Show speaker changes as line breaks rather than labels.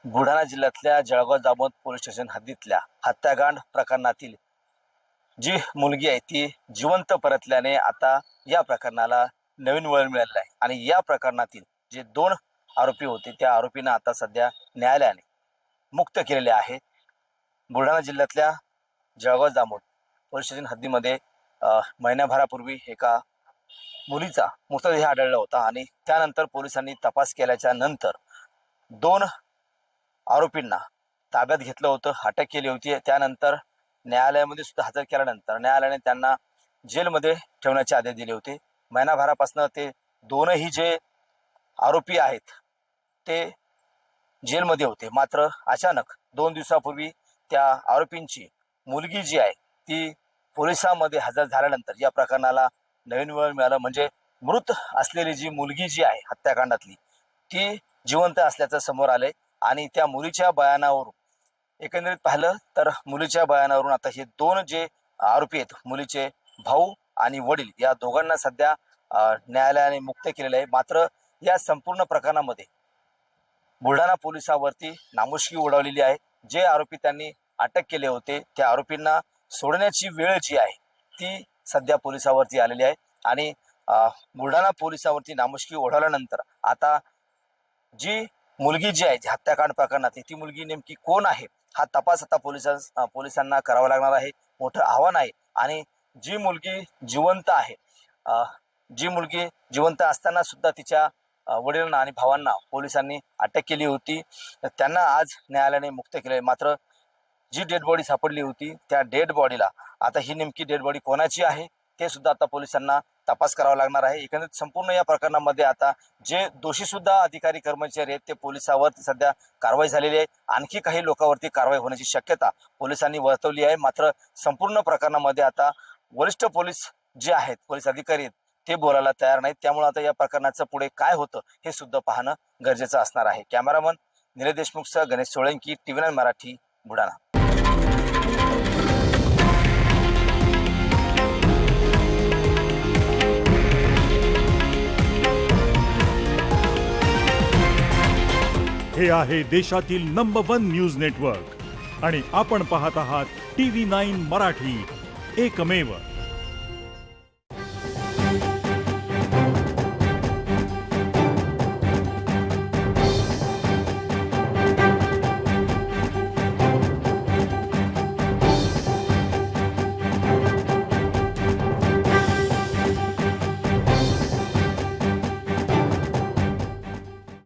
बुलढाणा जिल्ह्यातल्या Jalgaon Jamod police station हद्दीतल्या हत्याकांड प्रकरणातील जी मुलगी आहे ती जिवंत परतल्याने आता या प्रकरणाला नवीन वळण मिळालेलं आहे आणि या प्रकरणातील जे 2 आरोपी होते त्या आरोपींना आता सध्या न्यायालयाने मुक्त केलेले आहे। बुलढाणा जिल्ह्यातल्या जळगाव जामोद पोलीस स्टेशन हद्दीमध्ये महिन्याभरापूर्वी एका मुलीचा मृतदेह आढळला होता आणि त्यानंतर पोलिसांनी तपास केल्याच्या नंतर 2 आरोपींना ताब्यात घेतलं होतं, अटक केली होती। त्यानंतर न्यायालयामध्ये सुद्धा हजर केल्यानंतर न्यायालयाने त्यांना जेलमध्ये ठेवण्याचे आदेश दिले होते। महिनाभरापासून ते दोनही जे आरोपी आहेत ते जेलमध्ये होते। मात्र अचानक 2 दिवसापूर्वी त्या आरोपींची मुलगी जी आहे ती पोलिसांमध्ये हजर झाल्यानंतर या प्रकरणाला नवीन वळण मिळालं। म्हणजे मृत असलेली जी मुलगी जी आहे हत्याकांडातली ती जिवंत असल्याचं समोर आलंय आणि त्या मुलीच्या बयानावरून एकंदरीत पाहिलं तर मुलीच्या बयानावरून आता हे 2 जे आरोपी आहेत, मुलीचे भाऊ आणि वडील, या दोघांना सध्या न्यायालयाने मुक्त केलेलं आहे। मात्र या संपूर्ण प्रकरणामध्ये बुलढाणा पोलिसांवरती नामुष्की उडवलेली आहे। जे आरोपी त्यांनी अटक केले होते त्या आरोपींना सोडण्याची वेळ जी आहे ती सध्या पोलिसांवरती आलेली आहे आणि बुलढाणा पोलिसांवरती नामुष्की ओढवल्यानंतर आता जी मुलगी जी आहे हत्याकांड प्रकरणात ती मुलगी नेमकी कोण आहे हा तपास आता पोलिसांना करावा लागणार आहे। मोठं आव्हान आहे आणि जी मुलगी जिवंत आहे, जी मुलगी जिवंत असताना सुद्धा तिच्या वडिलांना आणि भावांना पोलिसांनी अटक केली होती, त्यांना आज न्यायालयाने मुक्त केले। मात्र जी डेड बॉडी सापडली होती त्या डेड बॉडीला आता ही नेमकी डेड बॉडी कोणाची आहे ते सुद्धा आता पोलिसांना तपास करावा लागणार आहे। एकंदरीत संपूर्ण या प्रकरणामध्ये आता जे दोषी सुद्धा अधिकारी कर्मचारी आहेत ते पोलिसांवर सध्या कारवाई झालेली आहे। आणखी काही लोकांवरती कारवाई होण्याची शक्यता पोलिसांनी वर्तवली आहे। मात्र संपूर्ण प्रकरणामध्ये आता वरिष्ठ पोलीस जे आहेत, पोलीस अधिकारी आहेत, ते बोलायला तयार नाहीत। त्यामुळे आता या प्रकरणाचं पुढे काय होतं हे सुद्धा पाहणं गरजेचं असणार आहे। कॅमेरामन निलेश देशमुखसह गणेश सोळंकी, TV9 मराठी, बुलढाणा।
हे आहे देशातील नंबर 1 न्यूज नेटवर्क आणि आपण पाहत आहात TV9 मराठी, एकमेव।